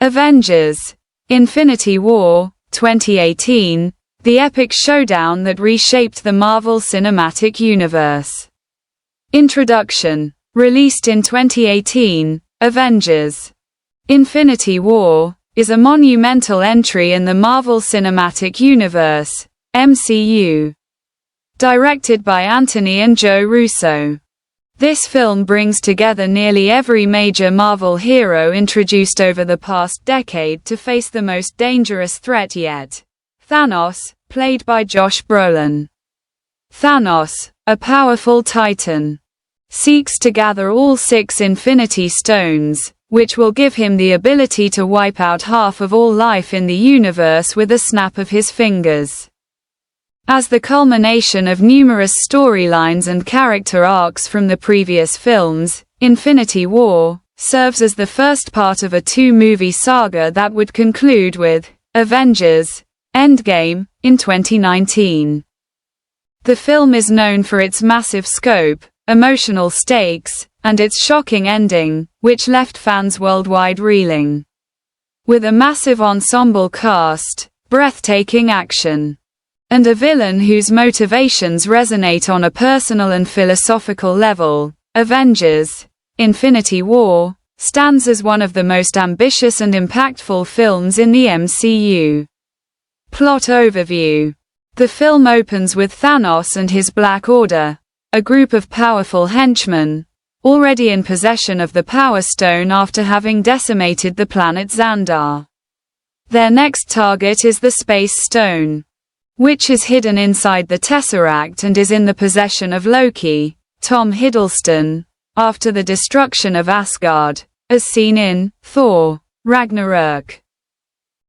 Avengers: Infinity War, 2018, the epic showdown that reshaped the Marvel Cinematic Universe. Introduction. Released in 2018, Avengers: Infinity War is a monumental entry in the Marvel Cinematic Universe, MCU. Directed by Anthony and Joe Russo. This film brings together nearly every major Marvel hero introduced over the past decade to face the most dangerous threat yet. Thanos, played by Josh Brolin. Thanos, a powerful titan, seeks to gather all 6 Infinity Stones, which will give him the ability to wipe out half of all life in the universe with a snap of his fingers. As the culmination of numerous storylines and character arcs from the previous films, Infinity War serves as the first part of a 2-movie saga that would conclude with Avengers: Endgame in 2019. The film is known for its massive scope, emotional stakes, and its shocking ending, which left fans worldwide reeling. With a massive ensemble cast, breathtaking action, and a villain whose motivations resonate on a personal and philosophical level, Avengers: Infinity War stands as one of the most ambitious and impactful films in the MCU. Plot overview. The film opens with Thanos and his Black Order, a group of powerful henchmen, already in possession of the Power Stone after having decimated the planet Xandar. Their next target is the Space Stone, which is hidden inside the Tesseract and is in the possession of Loki, Tom Hiddleston, after the destruction of Asgard, as seen in Thor: Ragnarok.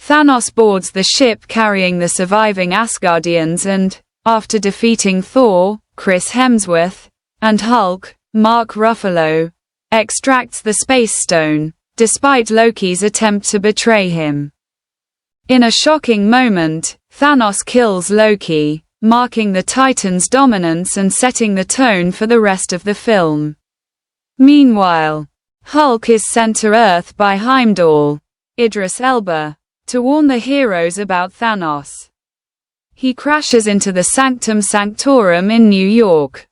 Thanos boards the ship carrying the surviving Asgardians and, after defeating Thor, Chris Hemsworth, and Hulk, Mark Ruffalo, extracts the Space Stone, despite Loki's attempt to betray him. In a shocking moment, Thanos kills Loki, marking the Titan's dominance and setting the tone for the rest of the film. Meanwhile, Hulk is sent to Earth by Heimdall, Idris Elba, to warn the heroes about Thanos. He crashes into the Sanctum Sanctorum in New York,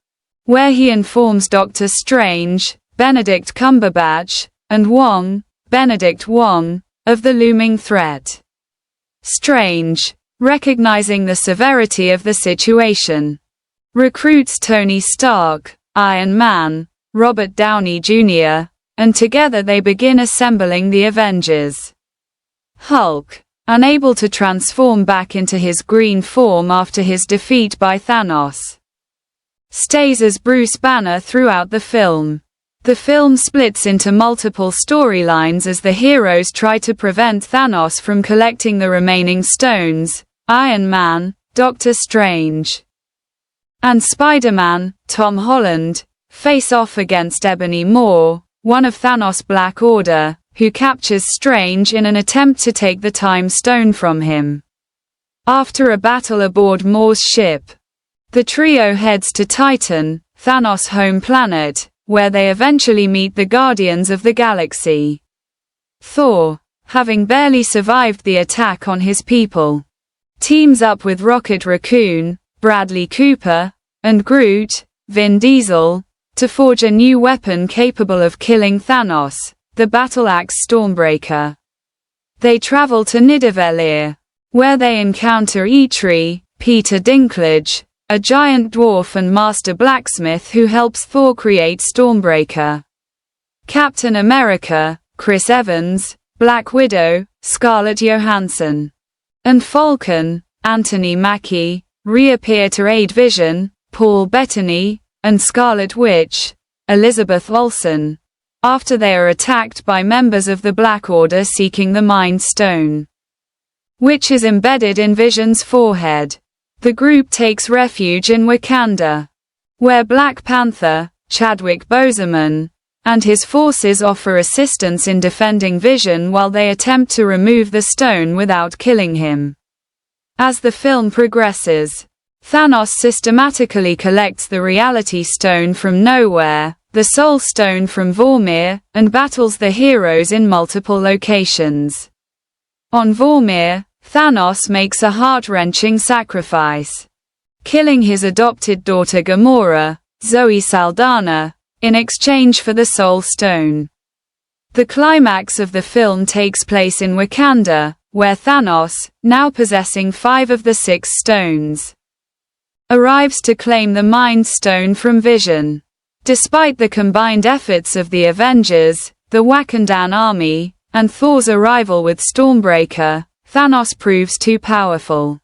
where he informs Doctor Strange, Benedict Cumberbatch, and Benedict Wong, of the looming threat. Strange, recognizing the severity of the situation, recruits Tony Stark, Iron Man, Robert Downey Jr., and together they begin assembling the Avengers. Hulk, unable to transform back into his green form after his defeat by Thanos, stays as Bruce Banner throughout the film. The film splits into multiple storylines as the heroes try to prevent Thanos from collecting the remaining stones. Iron Man, Doctor Strange, and Spider-Man, Tom Holland, face off against Ebony Maw, one of Thanos' Black Order, who captures Strange in an attempt to take the Time Stone from him. After a battle aboard Maw's ship, the trio heads to Titan, Thanos' home planet, where they eventually meet the Guardians of the Galaxy. Thor, having barely survived the attack on his people, teams up with Rocket Raccoon, Bradley Cooper, and Groot, Vin Diesel, to forge a new weapon capable of killing Thanos, the battle-axe Stormbreaker. They travel to Nidavellir, where they encounter Eitri, Peter Dinklage, a giant dwarf and master blacksmith who helps Thor create Stormbreaker. Captain America, Chris Evans, Black Widow, Scarlett Johansson, and Falcon, Anthony Mackie, reappear to aid Vision, Paul Bettany, and Scarlet Witch, Elizabeth Olsen, after they are attacked by members of the Black Order seeking the Mind Stone, which is embedded in Vision's forehead. The group takes refuge in Wakanda, where Black Panther, Chadwick Boseman, and his forces offer assistance in defending Vision while they attempt to remove the stone without killing him. As the film progresses, Thanos systematically collects the Reality Stone from nowhere, the Soul Stone from Vormir, and battles the heroes in multiple locations. On Vormir, Thanos makes a heart-wrenching sacrifice, killing his adopted daughter Gamora, Zoe Saldana, in exchange for the Soul Stone. The climax of the film takes place in Wakanda, where Thanos, now possessing 5 of the 6 stones, arrives to claim the Mind Stone from Vision. Despite the combined efforts of the Avengers, the Wakandan army, and Thor's arrival with Stormbreaker, Thanos proves too powerful.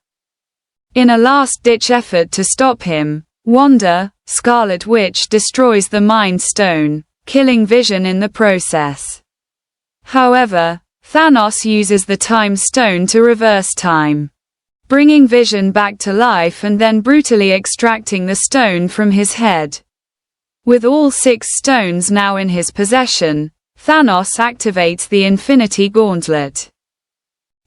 In a last-ditch effort to stop him, Wanda, Scarlet Witch, destroys the Mind Stone, killing Vision in the process. However, Thanos uses the Time Stone to reverse time, bringing Vision back to life and then brutally extracting the stone from his head. With all 6 stones now in his possession, Thanos activates the Infinity Gauntlet.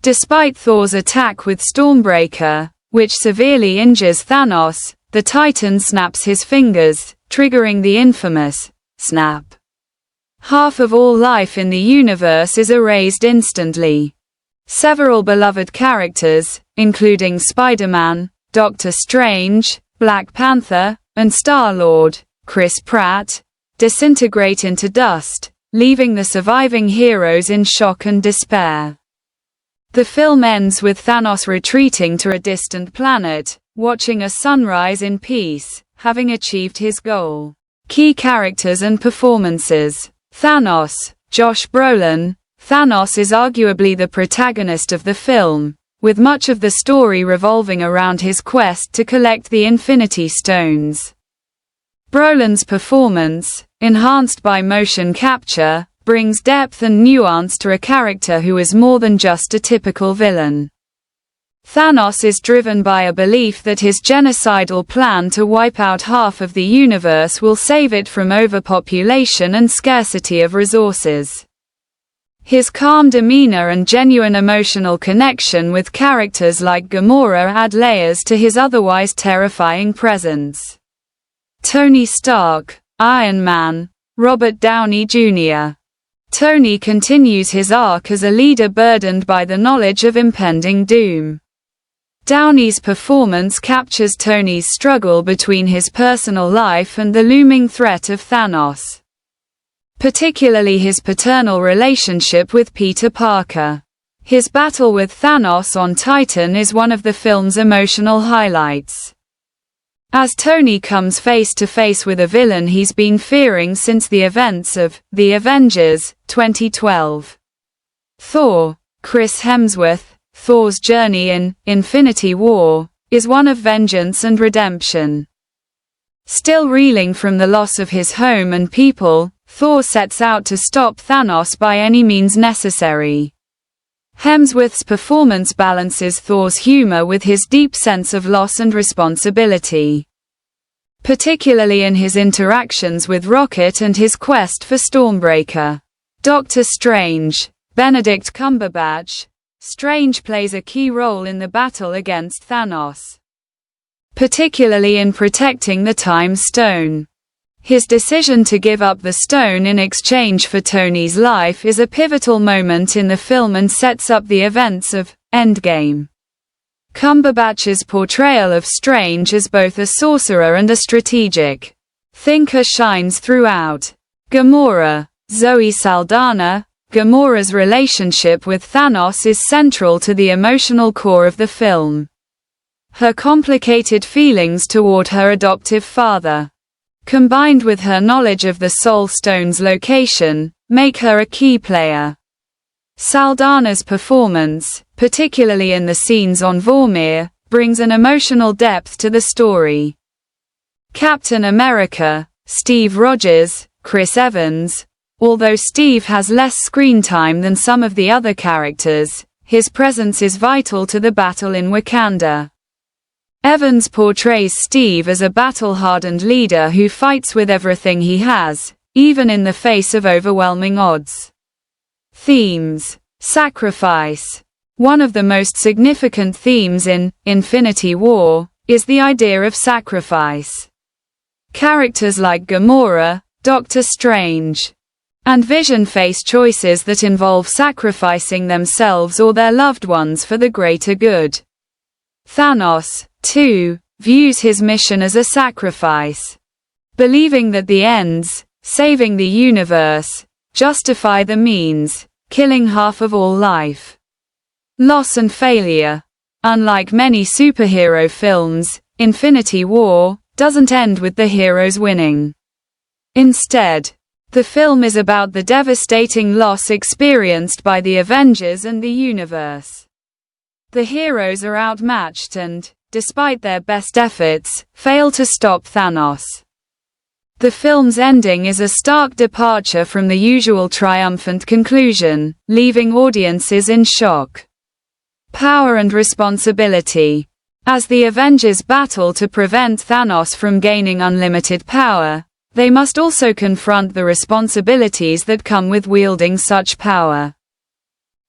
Despite Thor's attack with Stormbreaker, which severely injures Thanos, the Titan snaps his fingers, triggering the infamous snap. Half of all life in the universe is erased instantly. Several beloved characters, including Spider-Man, Doctor Strange, Black Panther, and Star-Lord, Chris Pratt, disintegrate into dust, leaving the surviving heroes in shock and despair. The film ends with Thanos retreating to a distant planet, watching a sunrise in peace, having achieved his goal. Key characters and performances. Thanos, Josh Brolin. Thanos is arguably the protagonist of the film, with much of the story revolving around his quest to collect the Infinity Stones. Brolin's performance, enhanced by motion capture, brings depth and nuance to a character who is more than just a typical villain. Thanos is driven by a belief that his genocidal plan to wipe out half of the universe will save it from overpopulation and scarcity of resources. His calm demeanor and genuine emotional connection with characters like Gamora add layers to his otherwise terrifying presence. Tony Stark, Iron Man. Robert Downey Jr. Tony continues his arc as a leader burdened by the knowledge of impending doom. Downey's performance captures Tony's struggle between his personal life and the looming threat of Thanos, particularly his paternal relationship with Peter Parker. His battle with Thanos on Titan is one of the film's emotional highlights, as Tony comes face to face with a villain he's been fearing since the events of The Avengers, 2012. Thor. Chris Hemsworth. Thor's journey in Infinity War is one of vengeance and redemption. Still reeling from the loss of his home and people, Thor sets out to stop Thanos by any means necessary. Hemsworth's performance balances Thor's humor with his deep sense of loss and responsibility, particularly in his interactions with Rocket and his quest for Stormbreaker. Doctor Strange. Benedict Cumberbatch. Strange plays a key role in the battle against Thanos, particularly in protecting the Time Stone. His decision to give up the stone in exchange for Tony's life is a pivotal moment in the film and sets up the events of Endgame. Cumberbatch's portrayal of Strange as both a sorcerer and a strategic thinker shines throughout. Gamora. Zoe Saldana. Gamora's relationship with Thanos is central to the emotional core of the film. Her complicated feelings toward her adoptive father, combined with her knowledge of the Soul Stone's location, make her a key player. Saldana's performance, particularly in the scenes on Vormir, brings an emotional depth to the story. Captain America. Steve Rogers. Chris Evans. Although Steve has less screen time than some of the other characters, his presence is vital to the battle in Wakanda. Evans portrays Steve as a battle-hardened leader who fights with everything he has, even in the face of overwhelming odds. Themes. Sacrifice. One of the most significant themes in Infinity War is the idea of sacrifice. Characters like Gamora, Doctor Strange, and Vision face choices that involve sacrificing themselves or their loved ones for the greater good. Thanos, too, views his mission as a sacrifice, believing that the ends, saving the universe, justify the means, killing half of all life. Loss and failure. Unlike many superhero films, Infinity War doesn't end with the heroes winning. Instead, the film is about the devastating loss experienced by the Avengers and the universe. The heroes are outmatched and, despite their best efforts, fail to stop Thanos. The film's ending is a stark departure from the usual triumphant conclusion, leaving audiences in shock. Power and responsibility. As the Avengers battle to prevent Thanos from gaining unlimited power, they must also confront the responsibilities that come with wielding such power.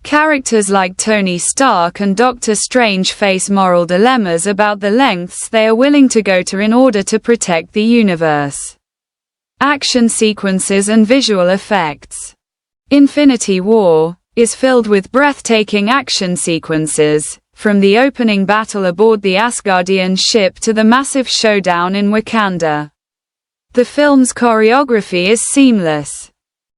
Characters like Tony Stark and Doctor Strange face moral dilemmas about the lengths they are willing to go to in order to protect the universe. Action sequences and visual effects. Infinity War is filled with breathtaking action sequences, from the opening battle aboard the Asgardian ship to the massive showdown in Wakanda. The film's choreography is seamless,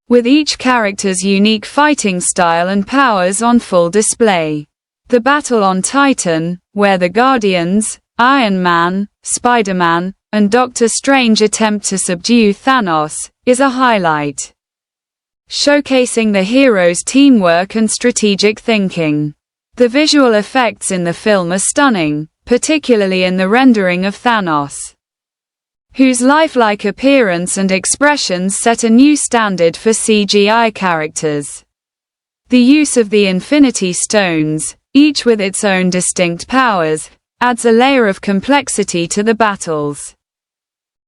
with each character's unique fighting style and powers on full display. The battle on Titan, where the Guardians, Iron Man, Spider-Man, and Doctor Strange attempt to subdue Thanos, is a highlight, showcasing the heroes' teamwork and strategic thinking. The visual effects in the film are stunning, particularly in the rendering of Thanos, whose lifelike appearance and expressions set a new standard for CGI characters. The use of the Infinity Stones, each with its own distinct powers, adds a layer of complexity to the battles,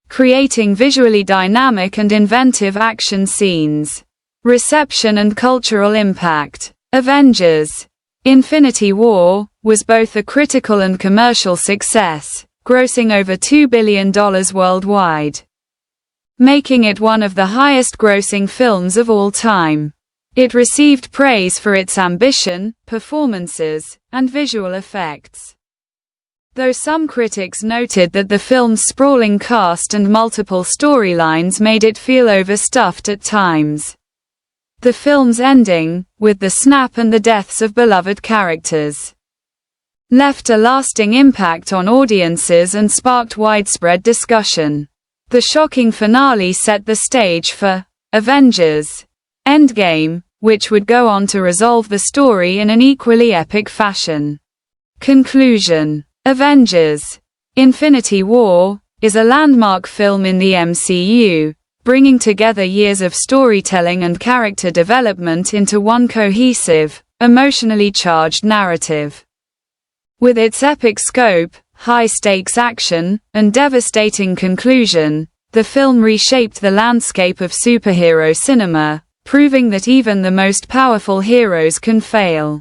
creating visually dynamic and inventive action scenes. Reception and cultural impact. Avengers: Infinity War was both a critical and commercial success, grossing over $2 billion worldwide, making it one of the highest-grossing films of all time. It received praise for its ambition, performances, and visual effects, though some critics noted that the film's sprawling cast and multiple storylines made it feel overstuffed at times. The film's ending, with the snap and the deaths of beloved characters, left a lasting impact on audiences and sparked widespread discussion. The shocking finale set the stage for Avengers: Endgame, which would go on to resolve the story in an equally epic fashion. Conclusion. Avengers: Infinity War is a landmark film in the MCU, bringing together years of storytelling and character development into one cohesive, emotionally charged narrative. With its epic scope, high-stakes action, and devastating conclusion, the film reshaped the landscape of superhero cinema, proving that even the most powerful heroes can fail.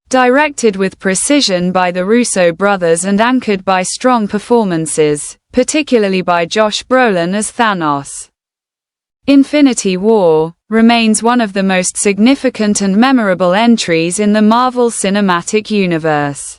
Directed with precision by the Russo brothers and anchored by strong performances, particularly by Josh Brolin as Thanos, Infinity War remains one of the most significant and memorable entries in the Marvel Cinematic Universe.